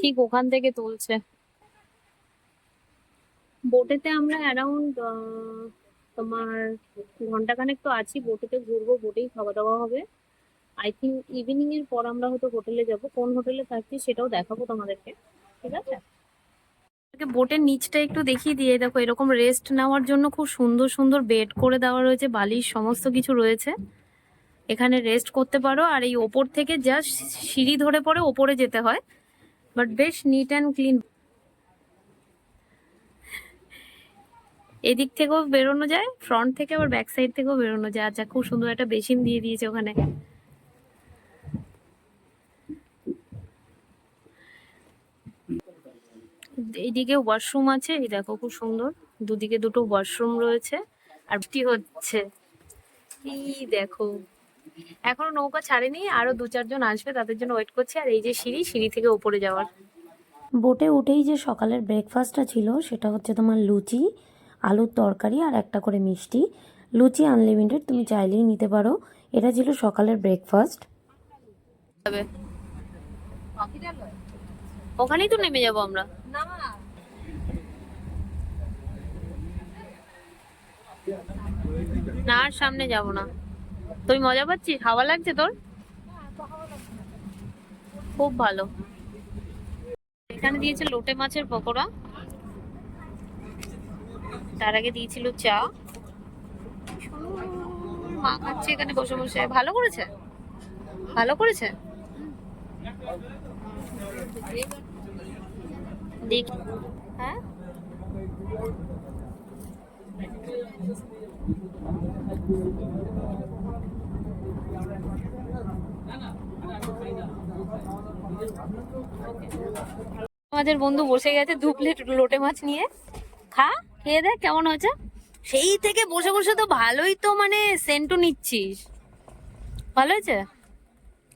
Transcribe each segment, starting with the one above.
ঠিক ওখান থেকে তুলছে। বোটেতে আমরা অ্যারাউন্ড তোমার ঘন্টাখানেক তো আছি, বোটেতে ঘুরবো, বোটেই খাওয়া দাওয়া হবে। আই থিঙ্ক ইভিনিং এর পর আমরা হয়তো হোটেলে যাব, কোন হোটেলে থাকছি সেটাও দেখাবো তোমাদেরকে, ঠিক আছে? বোটের নিচটা একটু দেখিয়ে দিয়ে, দেখো এরকম রেস্ট নেওয়ার জন্য খুব সুন্দর সুন্দর বেড করে দেওয়া রয়েছে, বালিশ সমস্ত কিছু রয়েছে, এখানে রেস্ট করতে পারো। আর এই ওপর থেকে জাস্ট সিঁড়ি ধরে পরে ওপরে যেতে হয়, বাট বেশ নিট অ্যান্ড ক্লিন। এদিক থেকেও বেরোনো যায়, ফ্রন্ট থেকে আবার ব্যাক সাইড থেকেও বেরোনো যায়। আচ্ছা, খুব সুন্দর একটা বেসিন দিয়ে দিয়েছে ওখানে। এইদিকে ওয়াশরুম আছে, এই দেখো খুব সুন্দর, দুদিকে দুটো ওয়াশরুম রয়েছে। আর বৃষ্টি হচ্ছে, এই দেখো এখনো নৌকা ছাড়েনি, আরো 2-4 জন আসবে, তাদের জন্য ওয়েট করছি। আর এই যে সিঁড়ি, সিঁড়ি থেকে উপরে যাওয়ার। বোটে উঠেই যে সকালের ব্রেকফাস্টটা ছিল সেটা হচ্ছে তোমার লুচি, আলুর তরকারি আর একটা করে মিষ্টি। লুচি আনলিমিটেড, তুমি চাইলেই নিতে পারো। এটা ছিল সকালের ব্রেকফাস্ট। ওখানেই তো নেমে যাবো আমরা। না, আর সামনে যাব না। তুই মজা পাচ্ছিস? হাওয়া লাগছে তোর? খুব ভালো। এখানে দিয়েছে লোটে মাছের পকোড়া, তার আগে দিয়েছিল চা। মা খাচ্ছে এখানে বসে বসে। ভালো করেছে, ভালো করেছে। দেখ, হ্যাঁ আমাদের বন্ধু বসে গেছে 2 প্লেট লোটে মাছ নিয়ে। খা, খেয়ে দেখ কেমন হয়েছে। সেই থেকে বসে বসে তো ভালোই তো মানে সেন্টু নিচ্ছিস। ভালো হয়েছে,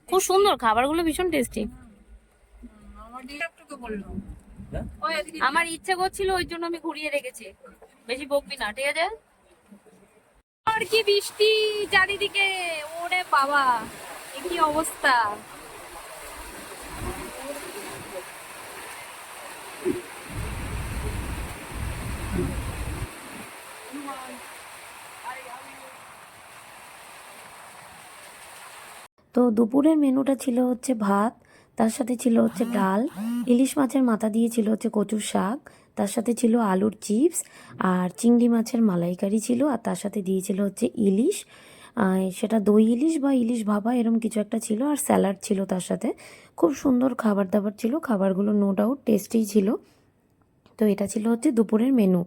খুব সুন্দর, খাবারগুলো ভীষণ টেস্টি। আমার ইচ্ছে করছিল, ওই জন্য আমি ঘুরিয়ে রেখেছি। বেশি বকবি না, ঠিক আছে? আর কি বৃষ্টি চারিদিকে, ওরে বাবা কি অবস্থা। তো দুপুরের মেনুটা ছিল হচ্ছে ভাত, তার সাথে ছিল হচ্ছে ডাল, ইলিশ মাছের মাথা দিয়ে ছিল হচ্ছে কচুর শাক, তার সাথে ছিল আলুর চিপস, আর চিংড়ি মাছের মালাইকারি ছিল, আর তার সাথে দিয়েছিল হচ্ছে ইলিশ, সেটা দই ইলিশ বা ইলিশ ভাপা এরম কিছু একটা ছিল, আর স্যালাড ছিল তার সাথে। খুব সুন্দর খাবার দাবার ছিল, খাবারগুলো নো ডাউট টেস্টি ছিল। তো এটা ছিল হচ্ছে দুপুরের মেনু।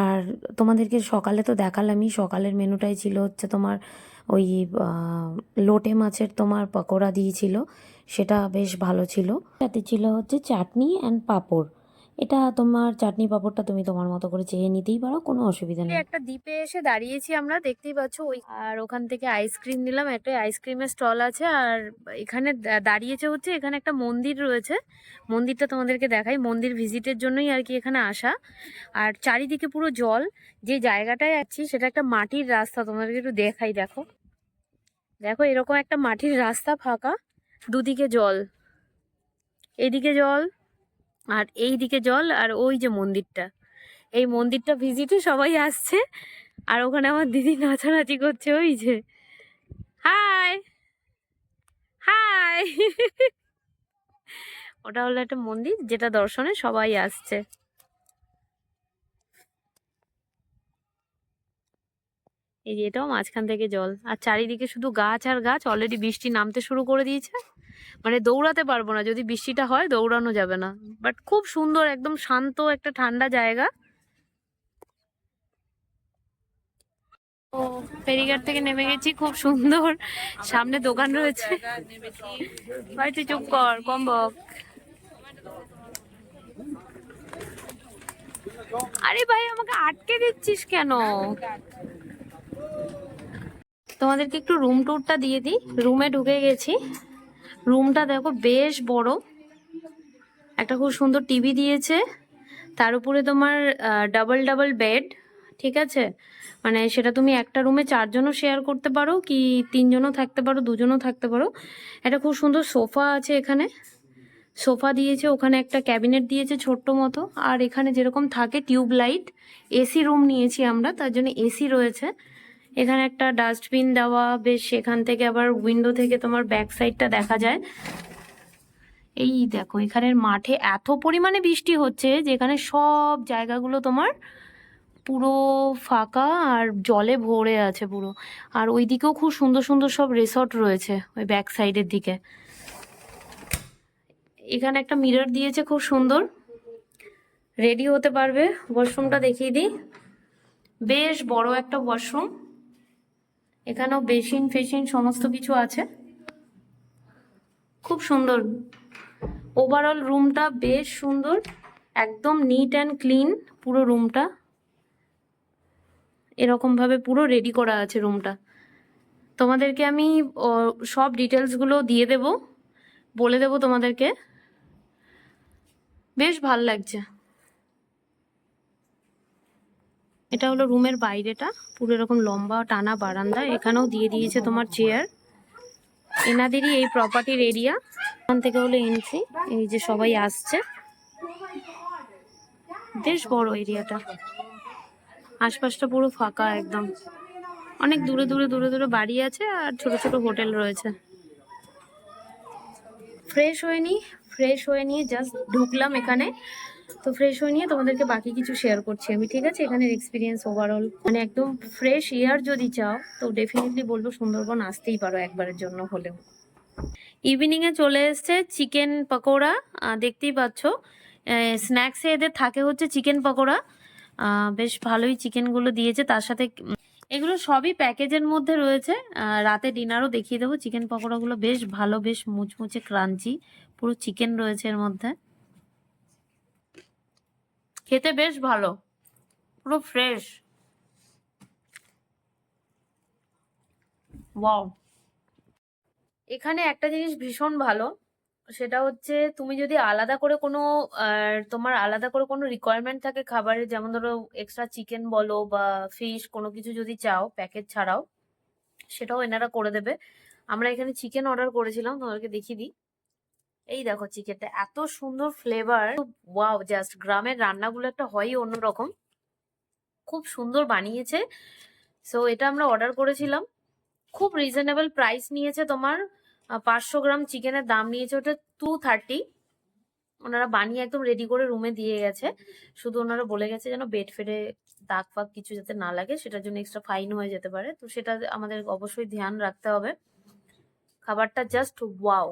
আর তোমাদেরকে সকালে তো দেখালামই, সকালের মেনুটাই ছিল হচ্ছে তোমার ওই লোটে মাছের তোমার পকোড়া দিয়েছিল, সেটা বেশ ভালো ছিল। সাথে ছিল হচ্ছে চাটনি অ্যান্ড পাঁপড়। এটা তোমার চাটনি পাঁপড়টা তুমি তোমার মতো করে চেয়ে নিতেই পারো, কোনো অসুবিধা নেই। একটা দ্বীপে এসে দাঁড়িয়েছি আমরা, দেখতেই পাচ্ছ ওই। আর ওখান থেকে আইসক্রিম নিলাম, একটা আইসক্রিমের স্টল আছে। আর এখানে দাঁড়িয়েছে হচ্ছে, এখানে একটা মন্দির রয়েছে, মন্দিরটা তোমাদেরকে দেখাই। মন্দির ভিজিটের জন্যই আর কি এখানে আসা। আর চারিদিকে পুরো জল, যে জায়গাটায় আছি সেটা একটা মাটির রাস্তা, তোমাদেরকে একটু দেখাই। দেখো দেখো, এরকম একটা মাটির রাস্তা, ফাঁকা, দুদিকে জল, এদিকে জল আর এই দিকে জল। আর ওই যে মন্দিরটা, এই মন্দিরটা ভিজিটে সবাই আসছে। আর ওখানে আমার দিদি নাচানাচি করছে, ওই যে হাই হাই। ওটা হলো একটা মন্দির যেটা দর্শনে সবাই আসছে। এই যে এটাও মাঝখান থেকে জল, আর চারিদিকে শুধু গাছ আর গাছ। অলরেডি বৃষ্টি নামতে শুরু করে দিয়েছে, মানে দৌড়াতে পারবো না, যদি বৃষ্টিটা হয় দৌড়ানো যাবে না। বাট খুব সুন্দর, একদম শান্ত একটা ঠান্ডা জায়গা। ও, ফেরিঘাট থেকে নেমে গেছি, খুব সুন্দর সামনে দোকান রয়েছে। ভাই তুই চুপ কর, কম বক। আরে ভাই আমাকে আটকে দিচ্ছিস কেন? তোমাদেরকে একটু রুম ট্যুরটা দিয়ে দিই। রুমে ঢুকে গেছি, রুমটা দেখো বেশ বড়, একটা খুব সুন্দর টিভি দিয়েছে, তার উপরে তোমার ডাবল ডাবল বেড, ঠিক আছে? মানে সেটা তুমি একটা রুমে 4 জনও শেয়ার করতে পারো, কি 3 জনও থাকতে পারো, 2 জনও থাকতে পারো। একটা খুব সুন্দর সোফা আছে এখানে, সোফা দিয়েছে, ওখানে একটা ক্যাবিনেট দিয়েছে ছোট্ট মতো, আর এখানে যেরকম থাকে টিউব লাইট। এসি রুম নিয়েছি আমরা, তার জন্য এসি রয়েছে। এখানে একটা ডাস্টবিন দেওয়া, বেশ সেখান থেকে আবার উইন্ডো থেকে তোমার ব্যাক সাইডটা দেখা যায়। এই দেখো এখানের মাঠে এত পরিমাণে বৃষ্টি হচ্ছে যেখানে সব জায়গাগুলো তোমার পুরো ফাঁকা আর জলে ভরে আছে পুরো। আর ওই দিকেও খুব সুন্দর সুন্দর সব রিসর্ট রয়েছে ওই ব্যাক সাইডের দিকে। এখানে একটা মিরর দিয়েছে খুব সুন্দর, রেডি হতে পারবে। ওয়াশরুমটা দেখিয়ে দিই, বেশ বড় একটা ওয়াশরুম। এখানেও বেসিন ফেসিন সমস্ত কিছু আছে, খুব সুন্দর। ওভারঅল রুমটা বেশ সুন্দর, একদম নিট অ্যান্ড ক্লিন পুরো রুমটা। এরকম ভাবে পুরো রেডি করা আছে রুমটা। তোমাদেরকে আমি সব ডিটেলসগুলো দিয়ে দেব, বলে দেব তোমাদেরকে। বেশ ভাল লাগছে। এটা হলো রুমের বাইরেটা, পুরো এরকম লম্বা টানা বারান্দা। এখানেও দিয়ে দিয়েছে তোমার চেয়ার। এনাদেরই এই প্রপার্টির এরিয়া। এখান থেকে হলো এন্ট্রি, এই যে সবাই আসছে। বেশ বড় এরিয়াটা, আশপাশটা পুরো ফাঁকা একদম। অনেক দূরে দূরে দূরে দূরে বাড়ি আছে আর ছোট ছোট হোটেল রয়েছে। ফ্রেশ হয়ে নিয়ে জাস্ট ঢুকলাম এখানে। তো ফ্রেশ হয়ে নিয়ে তোমাদেরকে বাকি কিছু শেয়ার করছি আমি, ঠিক আছে? এখানের এক্সপিরিয়েন্স ওভারঅল, মানে একদম ফ্রেশ এয়ার যদি চাও তো ডেফিনেটলি বলবো সুন্দরবন আসতেই পারো একবারের জন্য হলেও। ইভিনিংয়ে চলে এসছে চিকেন পকোড়া, দেখতেই পাচ্ছ। স্ন্যাক্সে এদের থাকে হচ্ছে চিকেন পকোড়া, বেশ ভালোই চিকেনগুলো দিয়েছে। তার সাথে এগুলো সবই প্যাকেজের মধ্যে রয়েছে। রাতে ডিনারও দেখিয়ে দেবো। চিকেন পকোড়াগুলো বেশ ভালো, বেশ মুচমুচে ক্রাঞ্চি, পুরো চিকেন রয়েছে এর মধ্যে। খেতে বেশ ভালো, পুরো ফ্রেশ। ওয়াও, এখানে একটা জিনিস ভীষণ ভালো, সেটা হচ্ছে তুমি যদি আলাদা করে কোনো তোমার আলাদা করে কোনো রিকোয়ারমেন্ট থাকে খাবারের, যেমন ধরো এক্সট্রা চিকেন বলো বা ফিশ কোনো কিছু যদি চাও প্যাকেজ ছাড়াও, সেটাও এনারা করে দেবে। আমরা এখানে চিকেন অর্ডার করেছিলাম, তোমাদেরকে দেখিয়ে দিই। এই দেখো চিকেনটা এত সুন্দর ফ্লেভার, ওয়াও। জাস্ট গ্রামের রান্নাগুলো একটা হয়ই অন্যরকম, খুব সুন্দর বানিয়েছে। সো এটা আমরা অর্ডার করেছিলাম, খুব রিজনেবল প্রাইস নিয়েছে তোমার। 500 গ্রাম চিকেনের দাম নিয়েছে ওটা 230। ওনারা বানিয়ে একদম রেডি করে রুমে দিয়ে গেছে। শুধু ওনারা বলে গেছে যেন বেড ফেডে দাগ ফাগ কিছু যাতে না লাগে, সেটার জন্য এক্সট্রা ফাইন হয়ে যেতে পারে, তো সেটা আমাদের অবশ্যই ধ্যান রাখতে হবে। খাবারটা জাস্ট ওয়াও।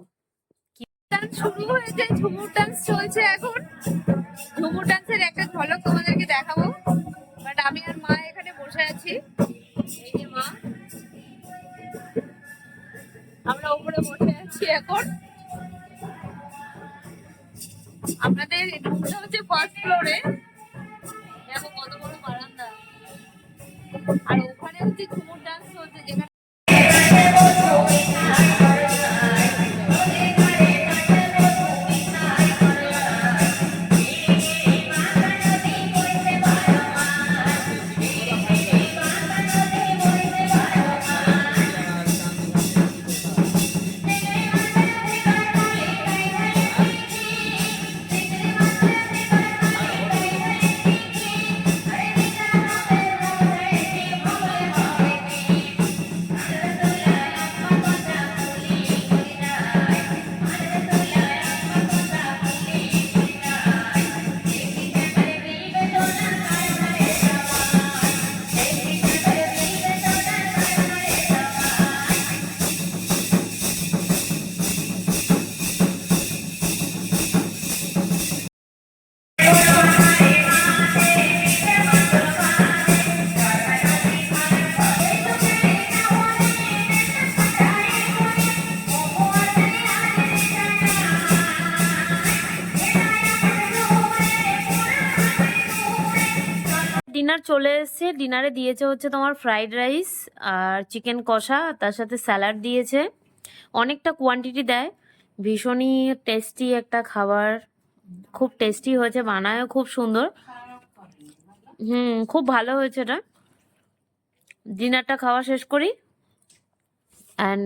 শুরু হয়েছে, ঝুমুর ডান্স চলছে এখন। ঝুমুর ডান্সের একটা ঝলক তোমাদেরকে দেখাবো, বাট আমি আর মা এখানে বসে আছি। এই যে মা, আমরা উপরে বসে আছি এখন। আপনাদের রুমটা হচ্ছে ফার্স্ট ফ্লোরে, দেখো কত বড় বারান্দা। আর ওখানে হচ্ছে ঝুমুর ডান্স হচ্ছে, যেখানে ডিনার চলে এসেছে। ডিনারে দিয়েছে হচ্ছে তোমার ফ্রাইড রাইস আর চিকেন কষা, তার সাথে স্যালাড দিয়েছে। অনেকটা কোয়ান্টিটি দেয়, ভীষণই টেস্টি একটা খাবার, খুব টেস্টি হয়েছে, বানায়ও খুব সুন্দর। খুব ভালো হয়েছে এটা। ডিনারটা খাওয়া শেষ করি, অ্যান্ড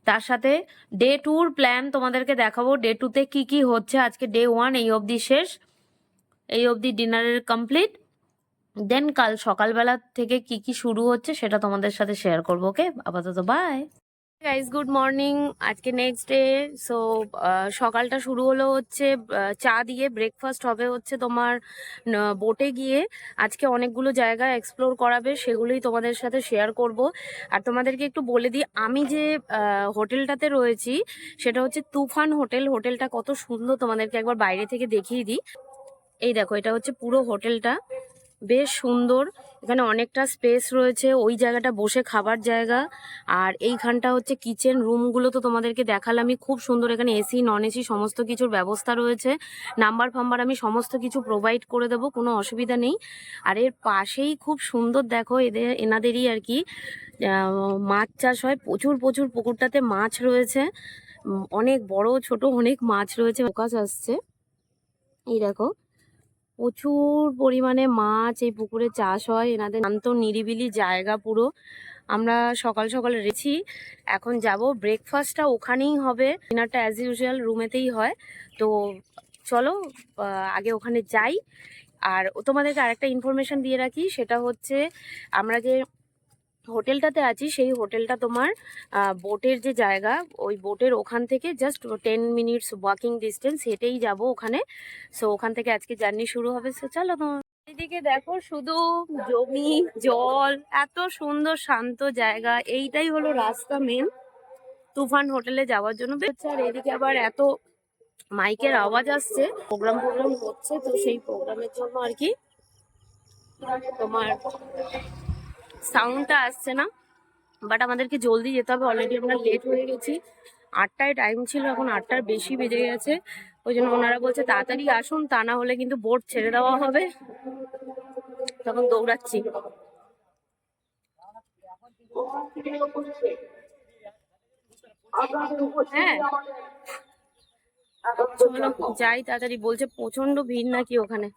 তার সাথে ডে 2 প্ল্যান তোমাদেরকে দেখাবো। ডে 2-তে কি কি হচ্ছে। আজকে ডে 1 এই অবধি শেষ, এই অবধি ডিনারের কমপ্লিট। দেন কাল সকালবেলা থেকে কি কি শুরু হচ্ছে সেটা তোমাদের সাথে শেয়ার করবো। ওকে, আপাতত বাই গাইজ, গুড মর্নিং। আজকে নেক্সট ডে। সো সকালটা শুরু হলো হচ্ছে চা দিয়ে। ব্রেকফাস্ট হবে হচ্ছে তোমার বোটে গিয়ে। আজকে অনেকগুলো জায়গা এক্সপ্লোর করাবে, সেগুলোই তোমাদের সাথে শেয়ার করব। আর তোমাদেরকে একটু বলে দিই, আমি যে হোটেলটাতে রয়েছি সেটা হচ্ছে তুফান হোটেল। হোটেলটা কত সুন্দর তোমাদেরকে একবার বাইরে থেকে দেখিয়ে দিই। এই দেখো, এটা হচ্ছে পুরো হোটেলটা, বেশ সুন্দর। এখানে অনেকটা স্পেস রয়েছে, ওই জায়গাটা বসে খাবার জায়গা। আর এইখানটা হচ্ছে কিচেন। রুমগুলো তো তোমাদেরকে দেখালামই, খুব সুন্দর। এখানে এসি নন এসি সমস্ত কিছুর ব্যবস্থা রয়েছে। নাম্বার ফাম্বার আমি সমস্ত কিছু প্রোভাইড করে দেবো, কোনো অসুবিধা নেই। আর এর পাশেই খুব সুন্দর দেখো, এনাদেরই আর কি মাছ চাষ হয়। প্রচুর প্রচুর পুকুরটাতে মাছ রয়েছে, অনেক বড় ছোট অনেক মাছ রয়েছে। ফোকাস আসছে, এই দেখো প্রচুর পরিমাণে মাছ এই পুকুরে চাষ হয়। এনাদের শান্ত নিরিবিলি জায়গা পুরো। আমরা সকাল সকাল রেছি, এখন যাব। ব্রেকফাস্টটা ওখানেই হবে, ডিনারটা অ্যাজ ইউজুয়াল রুমেতেই হয়। তো চলো আগে ওখানে যাই। আর তোমাদেরকে আরেকটা ইনফরমেশন দিয়ে রাখি, সেটা হচ্ছে আমরা যে হোটেলটাতে আছি সেই হোটেলটা তোমার বোটের যে জায়গা, ওই বোটের ওখান থেকে জাস্ট 10 মিনিটস ওয়াকিং ডিস্টেন্স, হেঁটেই যাব ওখানে। সো ওখান থেকে আজকে জার্নি শুরু হবে। সো চলো তোমার এদিকে দেখো, শুধু জমি জল, এত সুন্দর শান্ত জায়গা। এইটাই হলো রাস্তা মেন তুফান হোটেলে যাওয়ার জন্য। আর এদিকে আবার এত মাইকের আওয়াজ আসছে, প্রোগ্রাম হচ্ছে, তো সেই প্রোগ্রামের জন্য আর কি তোমার সাউন্ডটা আসছে না। বাট আমাদেরকে জলদি যেতে হবে, অলরেডি আমরা লেট হয়ে গেছি। 8টায় টাইম ছিল, এখন 8টার বেশি বেজে গেছে। ওই জন্য ওনারা বলছে তাড়াতাড়ি আসুন, তা না হলে কিন্তু বোট ছেড়ে দেওয়া হবে। তখন দৌড়াচ্ছি। হ্যাঁ চলো যাই তাড়াতাড়ি। বলছে প্রচন্ড ভিড় নাকি ওখানে।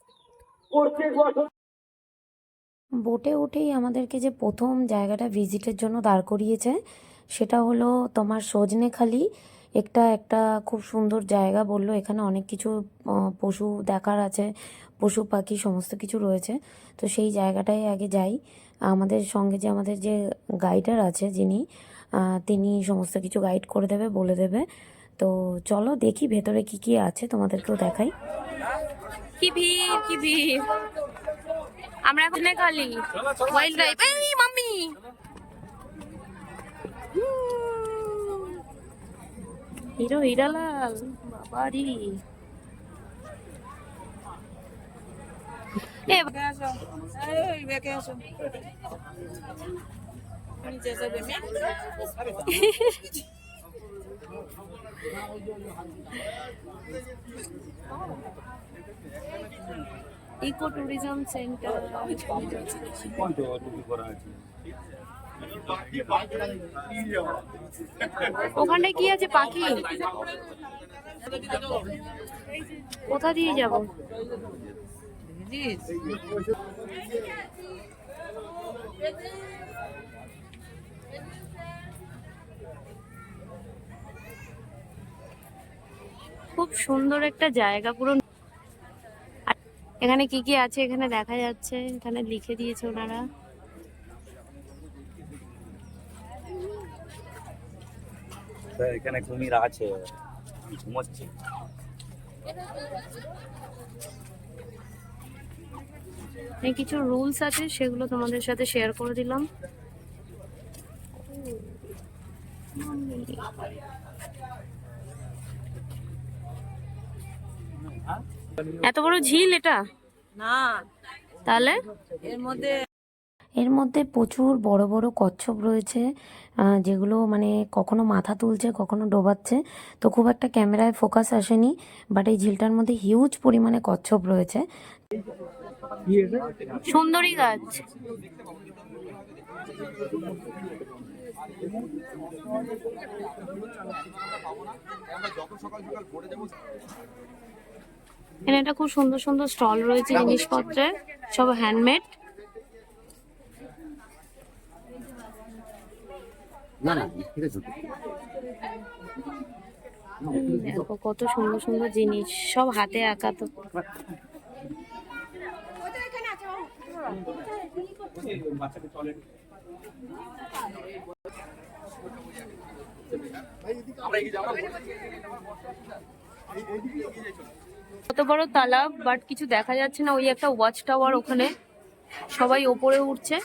বোটে উঠেই আমাদেরকে যে প্রথম জায়গাটা ভিজিটের জন্য দাঁড় করিয়েছে সেটা হলো তোমার সজনেখালি। একটা একটা খুব সুন্দর জায়গা বললো। এখানে অনেক কিছু পশু দেখার আছে, পশু পাখি সমস্ত কিছু রয়েছে। তো সেই জায়গাটায় আগে যাই। আমাদের সঙ্গে যে আমাদের যে গাইডার আছে যিনি, তিনি সমস্ত কিছু গাইড করে দেবে, বলে দেবে। তো চলো দেখি ভেতরে কি কি আছে, তোমাদেরকেও দেখাই। কি ভিড় কি ভিড়। আমরা এখন খালি ওয়াইল্ড লাইফ। এই মাম্মি, হিরো হিরালাল বাবারি। এ ইকো ট্যুরিজম সেন্টার। ওখানে কি আছে? পাখি? কোথা দিয়ে যাব? খুব সুন্দর একটা জায়গা পুরো। এখানে কি কি আছে এখানে দেখা যাচ্ছে, এখানে লিখে দিয়েছে ওনারা। এখানে কুমির আছে, ঘুমোচ্ছে। কিছু রুলস আছে, সেগুলো তোমাদের সাথে শেয়ার করে দিলাম। এত বড় ঝিল এটা না, তাহলে এর মধ্যে প্রচুর বড় বড় কচ্ছপ রয়েছে, যেগুলো মানে কখনো মাথা তুলছে কখনো ডোবাচ্ছে। তো খুব একটা ক্যামেরায় ফোকাস আসেনি, বাট এই ঝিলটার মধ্যে হিউজ পরিমাণে কচ্ছপ রয়েছে। সুন্দরী গাছ। এখানে একটা খুব সুন্দর সুন্দর স্টল রয়েছে জিনিসপত্রের, সব হ্যান্ডমেড। না না ঠিক আছে। দেখো কত সুন্দর সুন্দর জিনিস, সব হাতে আঁকা। তো কত বড় তালাব, বাট কিছু দেখা যাচ্ছে না। ওই একটা ওয়াচ টাওয়ার, ওখানে সবাই ওপরে উঠছে।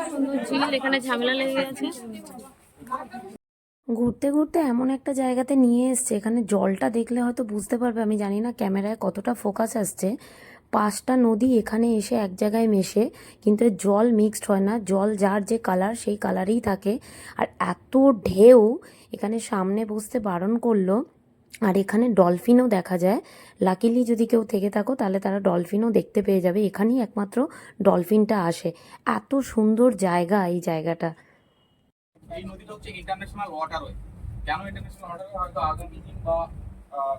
সুন্দর ঝিল, এখানে ঝামেলা লেগে গেছে। ঘুরতে ঘুরতে এমন একটা জায়গাতে নিয়ে এসছে, এখানে জলটা দেখলে হয়তো বুঝতে পারবে, আমি জানি না ক্যামেরায় কতটা ফোকাস আসছে। 5টা নদী এখানে এসে এক জায়গায় মেশে, কিন্তু এর জল মিক্সড হয় না, জল যার যে কালার সেই কালারেই থাকে। আর এত ঢেউ, এখানে সামনে বসতে বারণ করলো। আর এখানে ডলফিনও দেখা যায়। লাকিলি যদি কেউ থেকে থাকো তাহলে তারা ডলফিনও দেখতে পেয়ে যাবে, এখানেই একমাত্র ডলফিনটা আসে। এত সুন্দর জায়গা এই জায়গাটা। এই নদীটা হচ্ছে ইন্টারন্যাশনাল ওয়াটারওয়ে। কেন ইন্টারন্যাশনাল ওয়াটারওয়ে? হয়তো আগামী দিন বা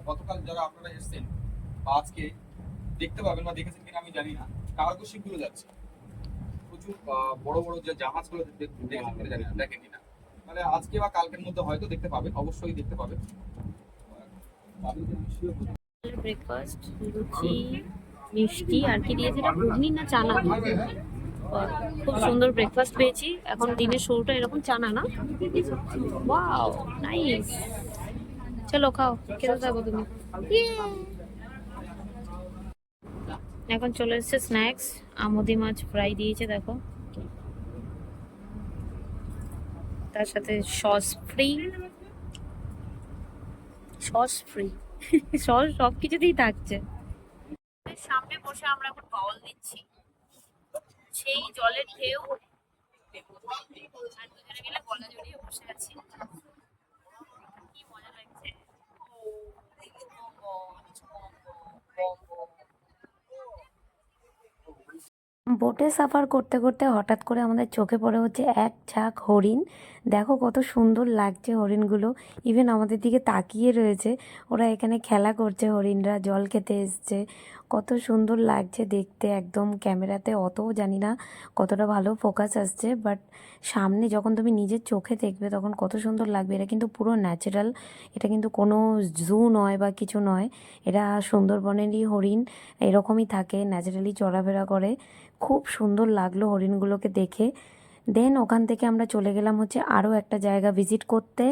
গতকাল যারা আপনারা এসেছেন বা আজকে দেখতে পাবেন বা দেখেছেন কিনা আমি জানি না, কার্গো শিপগুলো যাচ্ছে। প্রচুর বড় বড় যে জাহাজগুলো দেখেছেন কিনা জানি না, দেখেন কিনা। মানে আজকে বা কালকের মধ্যে হয়তো দেখতে পাবেন, অবশ্যই দেখতে পাবেন। ব্রেকফাস্ট, লুচি, মিষ্টি, আর কি দিয়েছে এটা, ঘুগনি না চানা? খুব সুন্দর ব্রেকফাস্ট পেয়েছি। এখন দিনের শুরুটা এরকম, চানা না? Wow, nice. চলো খাও, খেতে থাকো তুমি। এখন চলে এসেছে স্ন্যাক্স। আমুদি মাছ ফ্রাই দিয়েছে দেখো, তার সাথে sauce free. Sauce free, sauce সবকিছুতেই থাকছে। সামনে বসে আমরা এখন বাউল দিচ্ছি, সেই জলের ঢেউ, আর দুজনে মিলে গলা জড়িয়ে বসে আছি। কি মজা লাগছে। বোটে সাফার করতে করতে হঠাৎ করে আমাদের চোখে পড়ে হচ্ছে এক ঝাঁক হরিণ। দেখো কত সুন্দর লাগছে হরিণগুলো, ইভেন আমাদের দিকে তাকিয়ে রয়েছে। ওরা এখানে খেলা করছে, হরিণরা জল খেতে এসছে। কত সুন্দর লাগছে দেখতে, একদম ক্যামেরাতে অতও জানি না কতটা ভালো ফোকাস আসছে, বাট সামনে যখন তুমি নিজের চোখে দেখবে তখন কত সুন্দর লাগবে। এটা কিন্তু পুরো ন্যাচারাল, এটা কিন্তু কোনো জু নয় বা কিছু নয়, এটা সুন্দরবনেরই হরিণ। এরকমই থাকে, ন্যাচারালি চলাফেরা করে। খুব সুন্দর লাগলো হরিণগুলোকে দেখে। দেন ওখান থেকে আমরা চলে গেলাম হচ্ছে আরও একটা জায়গা ভিজিট করতে।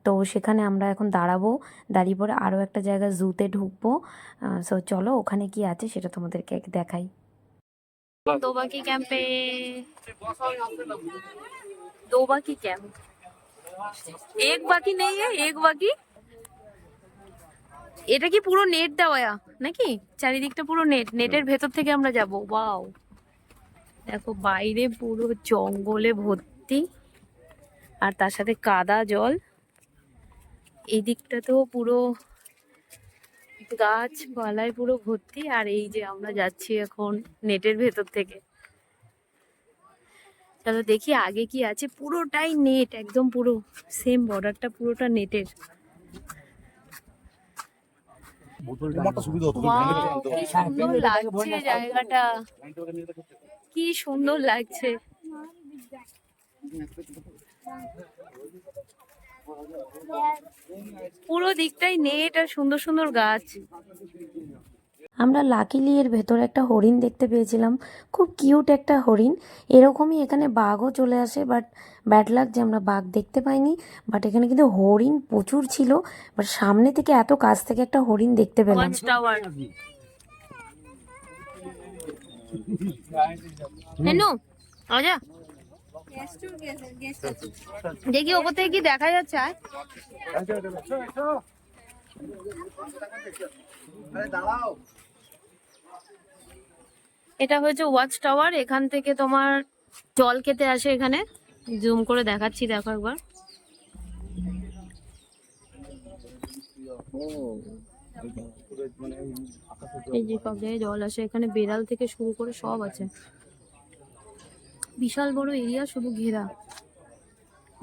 তো সেখানে আমরা এখন দাঁড়াবো, দাঁড়িয়ে পরে আরও একটা জায়গা জুতে ঢুকবো। সো চলো ওখানে কি আছে সেটা তোমাদেরকে দেখাই। দোবাকি ক্যাম্পে, দোবাকি ক্যাম্প। এক বাকি নেই, এক বাকি। এটা কি পুরো নেট দেওয়া নাকি? চারিদিকটা পুরো নেট, নেটের ভেতর থেকে আমরা যাব। ওয়াও, দেখো বাইরে পুরো জঙ্গলে ভর্তি, আর তার সাথে কাদা জল। এই দিকটাতেও পুরো গাছ পালায় পুরো ভর্তি। আর এই যে আমরা যাচ্ছি এখন নেটের ভেতর থেকে। চলো দেখি আগে কি আছে। পুরোটাই নেট, একদম পুরো সেম বর্ডারটা পুরোটা নেটের। ওয়াও, কি সুন্দর লাগছে জায়গাটা, কি সুন্দর লাগছে। পুরো দিকটাই নেট আর সুন্দর সুন্দর গাছ। আমরা লাকিলি এর ভেতরে একটা হরিণ দেখতে পেয়েছিলাম, খুব কিউট একটা হরিণ। এরকমই এখানে বাঘও চলে আসে, বাট ব্যাড লাক যে আমরা বাঘ দেখতে পাইনি। বাট এখানে কিন্তু হরিণ প্রচুর ছিল, বাট সামনে থেকে এত কাছ থেকে একটা হরিণ দেখতে পেলাম। Watch tower. হেনু আজা, দেখি ওপর থেকে কি দেখা যাচ্ছে। এটা হচ্ছে ওয়াচ টাওয়ার, এখান থেকে তোমার জল খেতে আসে। এখানে জুম করে দেখাচ্ছি, দেখো একবার। এই যে সব জায়গায় জল আসে, এখানে বেড়াল থেকে শুরু করে সব আছে। বিশাল বড় এরিয়া, শুধু ঘেরা।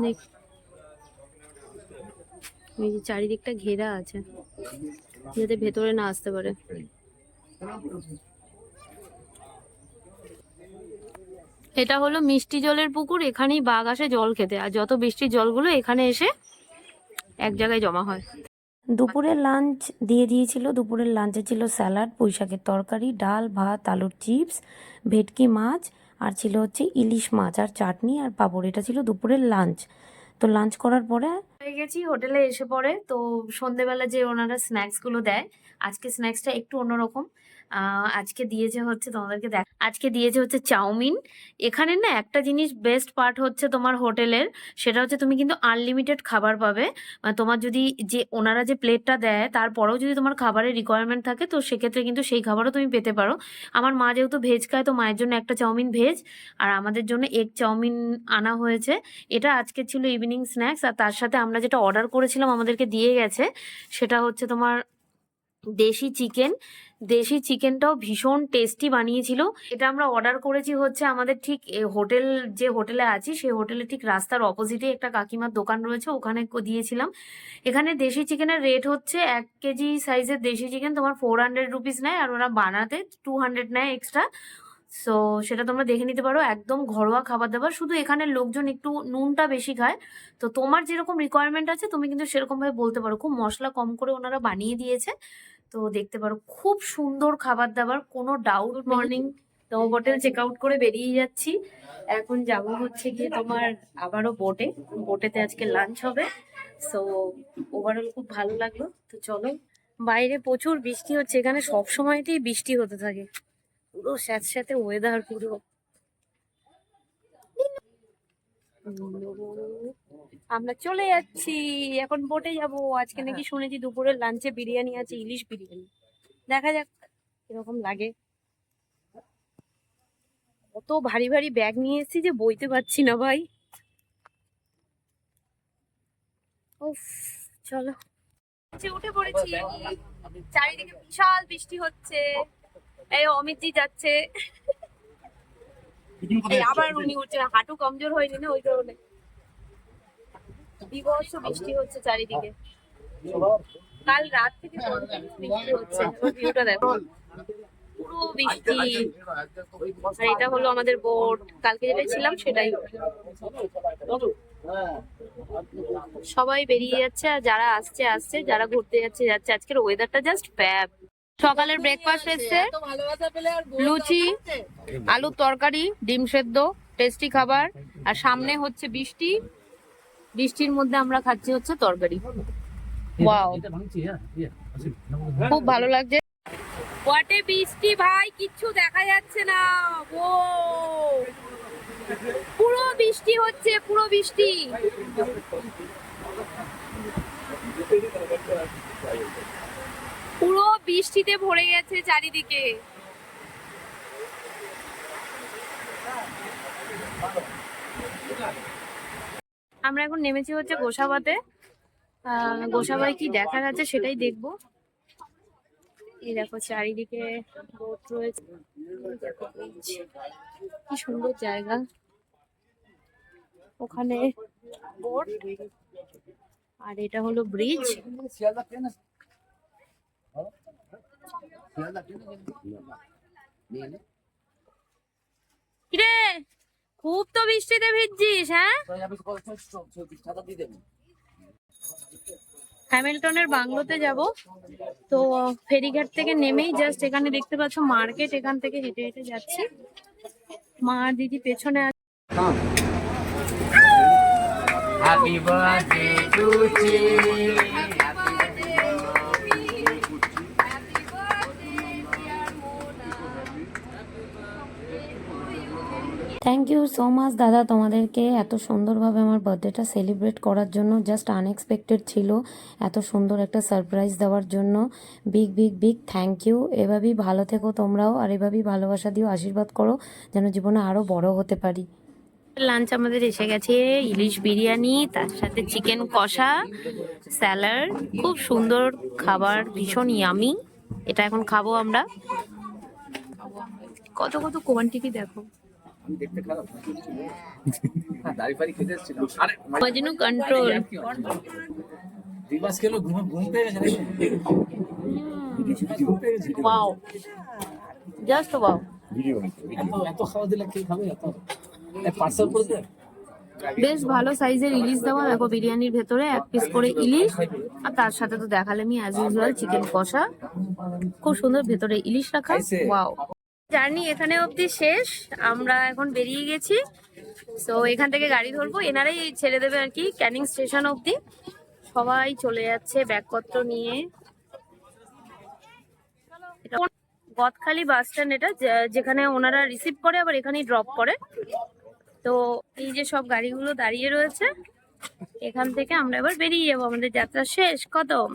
দেখ, এই যে চারিদিকটা ঘেরা আছে, যাতে ভেতরে না আসতে পারে। এটা হলো মিষ্টি জলের পুকুর, এখানেই বাঘ আসে জল খেতে, আর যত বৃষ্টির জলগুলো এখানে এসে এক জায়গায় জমা হয়। দুপুরের লাঞ্চ দিয়ে দিয়েছিল। দুপুরের লাঞ্চে ছিল স্যালাড, পুঁই শাকের তরকারি, ডাল, ভাত, আলুর চিপস, ভেটকি মাছ, আর ছিল হচ্ছে ইলিশ মাছ আর চাটনি আর পাঁপড়। এটা ছিল দুপুরের লাঞ্চ। তো লাঞ্চ করার পরে হয়ে গেছি, হোটেলে এসে পড়ে। তো সন্ধেবেলা যে ওনারা স্ন্যাক্স গুলো দেয়, আজকে স্ন্যাক্সটা একটু অন্যরকম। আজকে দিয়েছে হচ্ছে, তোমাদেরকে দেখ, আজকে দিয়েছে হচ্ছে চাউমিন। এখানে না একটা জিনিস বেস্ট পার্ট হচ্ছে তোমার হোটেলের, সেটা হচ্ছে তুমি কিন্তু আনলিমিটেড খাবার পাবে। তোমার যদি যে ওনারা যে প্লেটটা দেয় তারপরেও যদি তোমার খাবারের রিকোয়ারমেন্ট থাকে, তো সেক্ষেত্রে কিন্তু সেই খাবারও তুমি পেতে পারো। আমার মা যেহেতু ভেজ খায়, তো মায়ের জন্য একটা চাউমিন ভেজ আর আমাদের জন্য এগ চাউমিন আনা হয়েছে। এটা আজকে ছিল ইভিনিং স্ন্যাক্স। আর তার সাথে আমরা যেটা অর্ডার করেছিলাম আমাদেরকে দিয়ে গেছে, সেটা হচ্ছে তোমার দেশি চিকেন। দেশি চিকেনটাও ভীষণ টেস্টি বানিয়েছিল। এটা আমরা অর্ডার করেছি হচ্ছে আমাদের ঠিক হোটেল, যে হোটেলে আছি সেই হোটেলে ঠিক রাস্তার অপোজিটে একটা কাকিমার দোকান রয়েছে, ওখানে দিয়েছিলাম। এখানে দেশি চিকেনের রেট হচ্ছে 1 কেজি সাইজের দেশি চিকেন তোমার 400 রুপিস নেয়, আর ওরা বানাতে 200 নেয় এক্সট্রা। সো সেটা তোমরা দেখে নিতে পারো। একদম ঘরোয়া খাবার দাবার, শুধু এখানের লোকজন একটু নুনটা বেশি খায়। তো তোমার যেরকম রিকোয়ারমেন্ট আছে তুমি কিন্তু সেরকম ভাবে বলতে পারো। খুব মশলা কম করে ওনারা বানিয়ে দিয়েছে, তো দেখতে পারো। খুব সুন্দর খাবার দাবার, কোনো ডাউট। মর্নিং তো হোটেল চেক আউট করে বেরিয়ে যাচ্ছি। এখন যাব হচ্ছে গিয়ে তোমার আবারও বোটেতে আজকে লাঞ্চ হবে। সো ওভারঅল খুব ভালো লাগলো। তো চলো, বাইরে প্রচুর বৃষ্টি হচ্ছে, এখানে সব সময়তেই বৃষ্টি হতে থাকে, পুরো স্যাঁতস্যাঁতে ওয়েদার পুরো। আমরা চলে যাচ্ছি এখন, বোটে যাব। আজকে নাকি শুনেছি দুপুরের লাঞ্চে বিরিয়ানি আছে, ইলিশ বিরিয়ানি। দেখা যাক কিরকম লাগে। কত ভারী ভারী ব্যাগ নিয়ে এসেছি যে বইতে পারছি না ভাই। উফ, চলো উঠে পড়েছি। চারিদিকে বিশাল বৃষ্টি হচ্ছে। এই অমিতজি যাচ্ছে, এই আবার উনি উঠছে। হাঁটু কমজোর হয়নি না ওই কারণে। বিভৎস বৃষ্টি হচ্ছে চারিদিকে, কাল রাত থেকে বৃষ্টি হচ্ছে। ভিউটা দেখো, পুরো বৃষ্টি। আর এটা হলো আমাদের বোট, কালকে যেটা ছিলাম সেটাই। সবাই বেরিয়ে যাচ্ছে, আর যারা আসছে আসছে, যারা ঘুরতে যাচ্ছে যাচ্ছে। আজকের ওয়েদারটা জাস্ট ফ্যাব। সকালের ব্রেকফাস্ট এসছে, লুচি, আলুর তরকারি, ডিম সেদ্ধ, টেস্টি খাবার। আর সামনে হচ্ছে বৃষ্টি, বৃষ্টির মধ্যে আমরা খাচ্ছি হচ্ছে তরকারি। ওয়াও, খুব ভালো লাগছে। হোয়াটে বৃষ্টি ভাই, কিচ্ছু দেখা যাচ্ছে না। ও পুরো বৃষ্টি হচ্ছে, পুরো বৃষ্টি। পুরো বৃষ্টিতে ভরে গেছে চারিদিকে। আমরা এখন নেমেছি হচ্ছে গোসাবাতে। গোসাবায় কি দেখা যাচ্ছে সেটাই দেখবো। এই দেখো চারিদিকে বোট রয়েছে, কি সুন্দর জায়গা। ওখানে বোট, আর এটা হলো ব্রিজ। কিরে, খুব তো বৃষ্টিতে ভিজছিস? হ্যাঁ, হ্যামিল্টনের বাংলোতে যাব। তো ফেরিঘাট থেকে নেমেই জাস্ট এখানে দেখতে পাচ্ছ মার্কেট, এখান থেকে হেঁটে হেঁটে যাচ্ছি। মা আর দিদি পেছনে আছে। Happy birthday to you. Thank you so much দাদা, তোমাদেরকে এত সুন্দরভাবে আমার বার্থডেটা সেলিব্রেট করার জন্য। জাস্ট আনএক্সপেক্টেড ছিল এত সুন্দর একটা সারপ্রাইজ দেওয়ার জন্য। Big big big thank you. এভাবেই ভালো থেকো তোমরাও, আর এভাবেই ভালোবাসা দিও, আশীর্বাদ করো যেন জীবনে আরও বড় হতে পারি। লাঞ্চ আমাদের এসে গেছে, ইলিশ বিরিয়ানি, তার সাথে চিকেন কষা, স্যালাড। খুব সুন্দর খাবার, ভীষণ ইয়ামি। এটা এখন খাবো আমরা। কত কত কোয়ান্টিটি দেখো। দেখতে খারাপ, দাড়ি ফাড়ি খেতে এসেছিল। আরে মজনু কন্ট্রোল। 2 মাস খেলো, ঘুম পেয়ে গেছে। Wow, just wow. এত খাওয়া দিলে কে খাবে? এত পার্সেল করে দেন। বেশ ভালো সাইজের ইলিশ দেওয়া, দেখো বিরিয়ানির ভেতরে 1 পিস করে ইলিশ, আর তার সাথে তো দেখালামই অ্যাজ ইউজুয়াল চিকেন কষা, খুব সুন্দর ভেতরে ইলিশ রাখা। ওয়াও, জার্নি এখানে অবধি শেষ, আমরা এখন বেরিয়ে গেছি। সো এখান থেকে গাড়ি ধরবো, এনারাই ছেড়ে দেবে আর কি ক্যানিং স্টেশন অবধি। সবাই চলে যাচ্ছে ব্যাগপত্র নিয়ে। এটা গদখালি বাস স্ট্যান্ড, এটা যেখানে ওনারা রিসিভ করে আবার এখানেই ড্রপ করে। তো এই যে সব গাড়িগুলো দাঁড়িয়ে রয়েছে, এখান থেকে আমরা এবার বেরিয়ে যাবো, আমাদের যাত্রা শেষ। কদম।